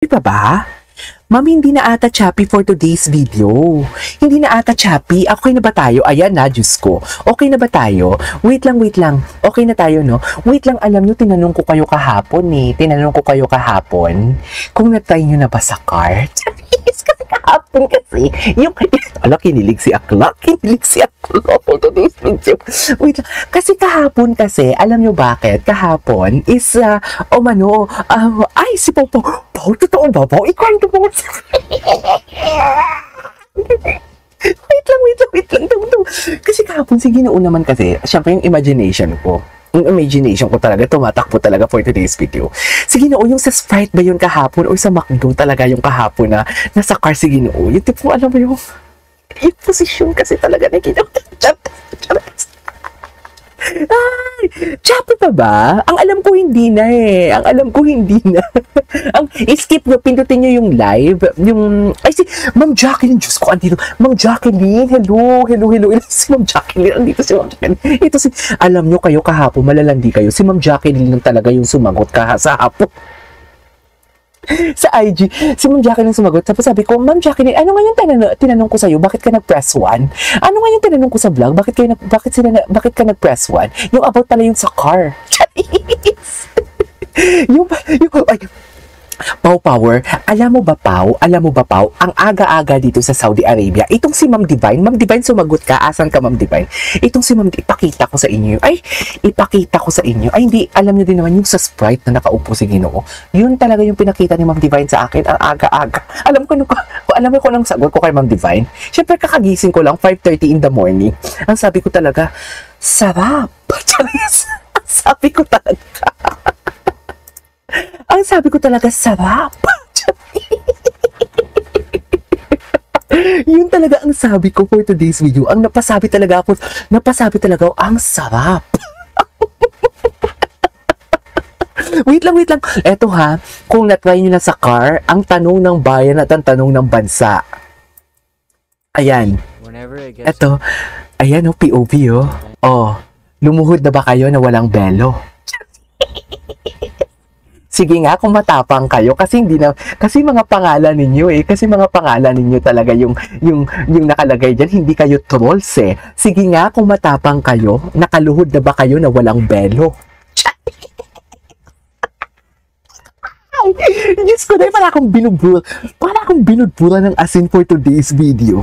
pa ba? Mami, hindi na ata choppy for today's video. Hindi na ata choppy. Okay na ba tayo? Ayan na, Diyos ko. Okay na ba tayo? Wait lang, wait lang. Okay na tayo, no? Wait lang, alam nyo, tinanong ko kayo kahapon eh. Tinanong ko kayo kahapon kung na-try nyo na ba sa car. Kasi kahapon kasi. Yung, kinilig si Akla. Kinilig si Akla for today's video. Wait lang. Kasi kahapon kasi, alam nyo bakit? Kahapon is, ay, si Popo. Pao, totoo ba? Pao, ikwento mo. Wait lang. Kasi kahapon, sige noon naman kasi, syempre yung imagination ko talaga, tumatakbo talaga for today's video. Sige noon, yung sa Sprite ba yun kahapon o sa McDo talaga yung kahapon na nasa car, sige noon. Yung tipo, alam mo yung position kasi talaga na ginawa. Ay, choppy pa ba? Ang alam ko hindi na eh. Ang skip nyo, pindutin nyo yung live. Ay si Ma'am Jacqueline, Diyos ko, andito. Ma'am Jacqueline, hello. Si Ma'am Jacqueline, andito si Ma'am Jacqueline. Alam nyo kayo kahapon, malalandi kayo. Si Ma'am Jacqueline lang talaga yung sumagot sa hapon. Sa IG, si Ma'am Jacqueline sumagot. Tapos sabi ko, Ma'am Jacqueline, ano nga yung tinanong ko sa'yo? Bakit ka nag-press 1? Ano nga yung tinanong ko sa vlog? Bakit ka nag-press 1? Yung about pala yung sa car. Pau Power, alam mo ba Pau, ang aga-aga dito sa Saudi Arabia, itong si Ma'am Divine sumagot ka, asan ka Ma'am Divine? Itong si Ma'am, ipakita ko sa inyo, ay, hindi, alam niyo din naman yung sa Sprite na nakaupo si Ginoo, yun talaga yung pinakita ni Ma'am Divine sa akin, ang aga-aga, alam mo kung anong sagot ko kay Ma'am Divine? Siyempre kakagising ko lang, 5:30 in the morning, ang sabi ko talaga, sarap, ang sabi ko talaga, sarap. Yun talaga ang sabi ko for today's video. Ang napasabi talaga ako, ang sarap. Wait lang. Eto ha, kung na-try nyo na sa car, ang tanong ng bayan at ang tanong ng bansa. Ayan. Eto, ayan o, POV o. Oh, lumuhod na ba kayo na walang belo? Sige nga kung matapang kayo kasi mga pangalan ninyo talaga yung nakalagay diyan, hindi kayo trolls eh. Sige nga kung matapang kayo, nakaluhod na ba kayo na walang belo? Diyos ko, dahil para akong binudbura ng asin for today's video.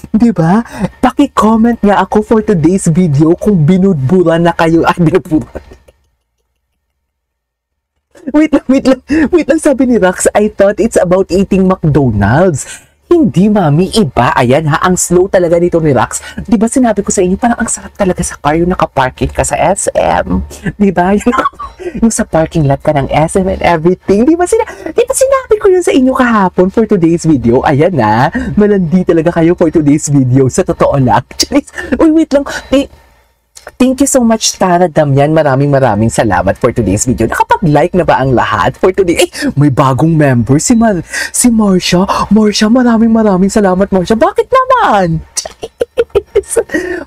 Diba? Paki-comment nga ako for today's video kung binudbura na kayo. Ay, binudbura. Wait lang, sabi ni Rax, I thought it's about eating McDonald's. Hindi, mami, iba. Ayan ha, ang slow talaga nito ni Rax. Diba sinabi ko sa inyo, parang ang sarap talaga sa car yung nakaparking ka sa SM. Diba? Yung sa parking lot ka ng SM and everything. Diba sinabi ko yun sa inyo kahapon for today's video? Ayan na, malandi talaga kayo for today's video. Sa totoo lang. Uy, wait lang. Thank you so much, Tara Damian. Maraming salamat for today's video. Nakapag-like na ba ang lahat for today? May bagong member, si Marcia. Marcia, maraming salamat, Marcia. Bakit naman?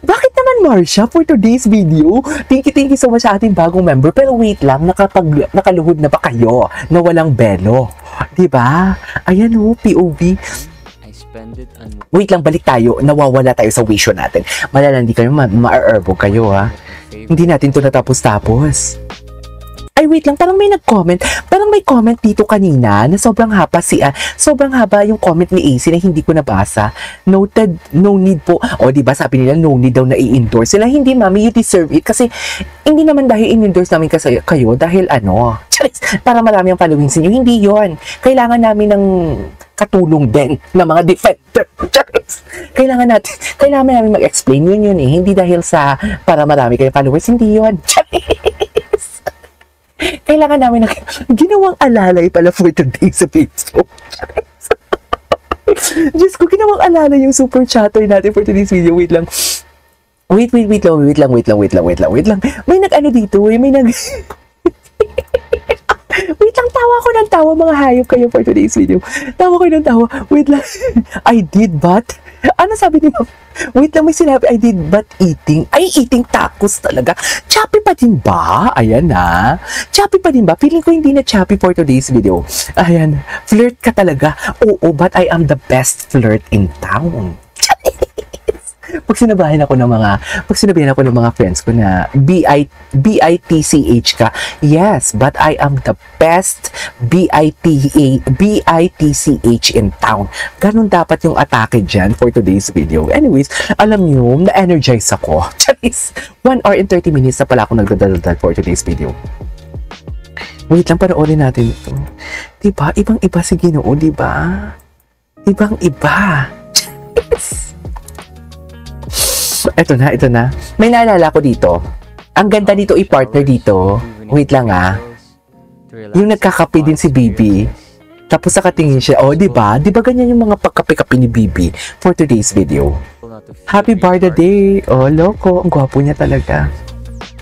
Bakit naman, Marcia, for today's video? Thank you so much sa ating bagong member. Pero wait lang, nakaluhod na ba kayo na walang belo? Diba? Ayan o, POV. Wait lang, balik tayo. Nawawala tayo sa wisyo natin. Malalandi kayo, ma-erbog kayo ha. Hindi natin to natapos-tapos. Ay, wait lang, parang may comment dito kanina na sobrang haba yung comment ni AC na hindi ko nabasa. Noted, no need po. O, diba, sabi nila, no need daw na i-endorse sila. Hindi, mami, you deserve it. Kasi, hindi naman dahil in-endorse namin kayo, dahil para marami ang followings ninyo. Hindi yon. Kailangan namin ng katulong din ng mga defender. Kailangan namin mag-explain yun eh. Hindi dahil sa para marami kayong followers. Hindi yun. Kailangan namin ginawang alalay pala for today sa Facebook. Diyos ko, ginawang alalay yung super chatter natin for today's video. Wait lang. Wait lang. May nag-ano dito eh. Wait lang, tawa ko ng tawa, mga hayop kayo for today's video. Tawa ko ng tawa. Wait lang. I did, but ano sabi ni Ma'am? Wait lang, may sinabi, I did but eating. Ay, eating tacos talaga. Choppy pa din ba? Ayan na. Choppy pa din ba? Feeling ko hindi na choppy for today's video. Ayan, flirt ka talaga. Oo, but I am the best flirt in town. Pag sinabihan ako ng mga friends ko na BITCH ka, yes, but I am the best BITCH in town. Ganun dapat yung atake dyan for today's video. Anyways, alam nyo, na-energize ako. Charis, 1 hour and 30 minutes na pala ako nagdadaldal for today's video. Wait lang, panoorin natin ito. Diba? Ibang-iba si Ginoo, diba? Ibang-iba. Charis. Ito na. May naalala ko dito. Ang ganda dito i-partner dito. Wait lang Yung nagkakape din si Bibi. Tapos nakatingin siya. Oh, diba? Diba ganyan yung mga pagkape-kape ni Bibi for today's video? Happy birthday day. Oh, loko. Ang gwapo niya talaga.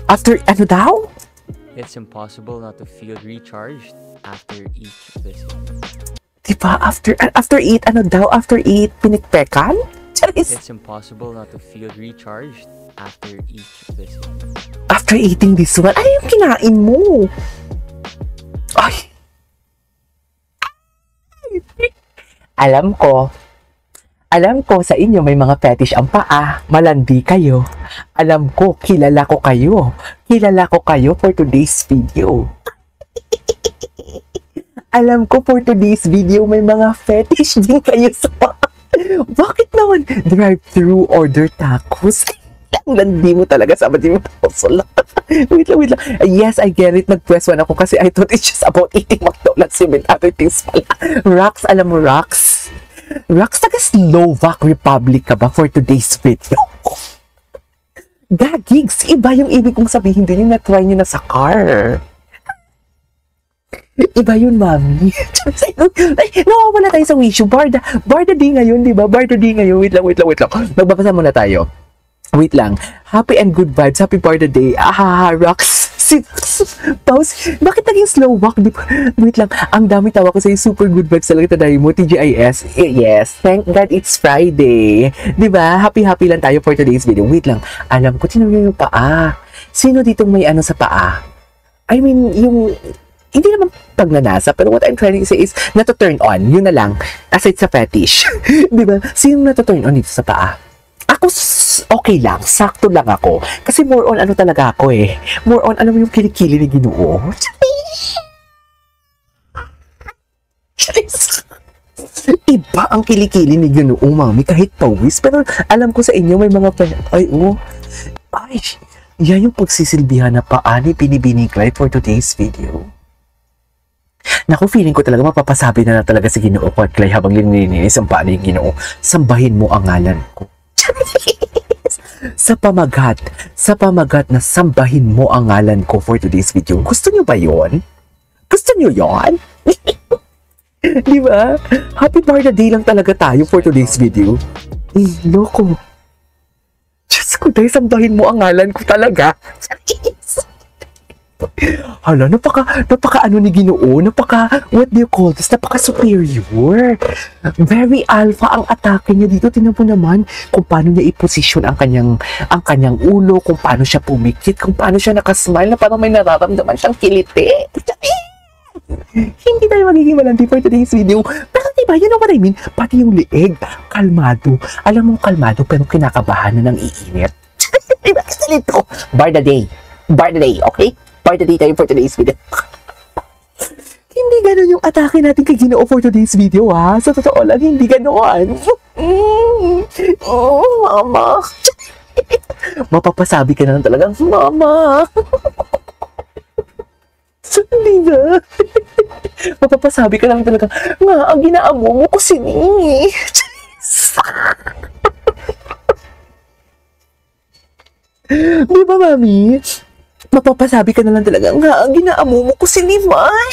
After, ano daw? It's impossible not to feel recharged after each visit. Diba? After eat, ano daw? After eat, pinikpekan? It's impossible not to feel recharged after each visit. After eating this one, ano yung kinain mo? Ay! Alam ko sa inyo may mga fetish ang paa. Malandi kayo. Alam ko, kilala ko kayo. Kilala ko kayo for today's video. Alam ko for today's video may mga fetish din kayo sa paa. Bakit naman drive-thru order tacos? Ang landi mo talaga, sabi mo tacos lang. Wait lang. Yes, I get it. Nag-press 1 ako kasi I thought it's just about eating McDonald's and other things pala. Rox, alam mo Rox? Rox, taga Slovak Republic ka ba for today's video? Gagigs, iba yung ibig kong sabihin din yung na-try nyo na sa car. Iba yun, mami. Ay, nawawala tayo sa wisyo. Barda day ngayon, di ba? Barda day ngayon. Wait lang. Magbabasa muna tayo. Wait lang. Happy and good vibes. Happy Barda day. Rox. Pause. Bakit naging slow walk? Wait lang. Ang dami tawa ko sa'yo. Super good vibes talaga tayo mo. TGIS. Yes. Thank God it's Friday. Di ba? Happy lang tayo for today's video. Wait lang. Alam ko, tinanong yung paa. Sino ditong may ano sa paa? I mean, yung... Hindi naman pagnanasa, pero what I'm trying to say is, nato-turn on, yun na lang, aside sa fetish. Di ba? Sino nato-turn on dito sa paa? Ako, okay lang, sakto lang ako. Kasi more on ano talaga ako eh. More on, alam mo yung kilikili ni Ginoo? Iba ang kilikili ni Ginoo, mami, kahit pawis. Pero alam ko sa inyo, may mga yan yung pagsisilbihan na paa ni Binibini Clyde for today's video. Naku, feeling ko talaga mapapasabi na talaga si Ginoo ko at Clay habang linilinis ang paa ni Ginoo. Sambahin mo ang ngalan ko. Sa pamagat na sambahin mo ang ngalan ko for today's video. Gusto nyo ba yon? Gusto nyo yon? Di ba? Happy birthday lang talaga tayo for today's video. Loko. Diyos ko, dahil sambahin mo ang ngalan ko talaga. Hala, napaka ano ni Ginoo, what do you call this? Napaka superior. Very alpha ang atake niya dito. Tingnan mo naman kung paano niya i-position ang kanyang ulo, kung paano siya pumikit, kung paano siya nakasmile na parang may nararamdaman siyang kiliti. Hindi tayo magiging malandi for today's video. Pero diba, you know what I mean? Pati yung lieg, kalmado. Alam mong kalmado pero kinakabahan na ng iinit. Diba? Kasi ito, Barda day, okay? Barda day tayo for today's video. Hindi ganun yung atake natin kay Ginoo for today's video, ha? Sa totoo lang, hindi ganun. Mama. Mapapasabi ka na lang talagang, Mama. Hindi ba? Mapapasabi ka lang talaga, nga, ang ginaamo mo ko sini. Di ba, Mami? Mapapasabi ka na lang talaga, nga, ang ginaamo mo ko siniman.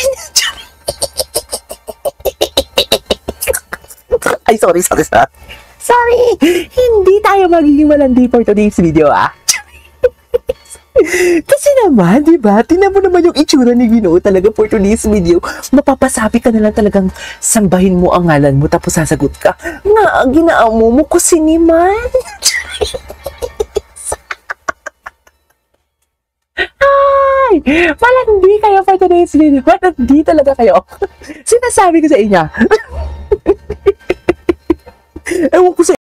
Ay, sorry. Sorry! Hindi tayo magiging malandi for today's video, ah. Kasi naman, di ba? Tingnan mo naman yung itsura ni Ginoo talaga for today's video. Mapapasabi ka na lang talagang sambahin mo ang ngalan mo tapos sasagot ka, nga, ginaamo mo ko siniman. Ay! Malandi kayo for today's video. Malandi talaga kayo. Sinasabi ko sa inyo. Ewan ko sa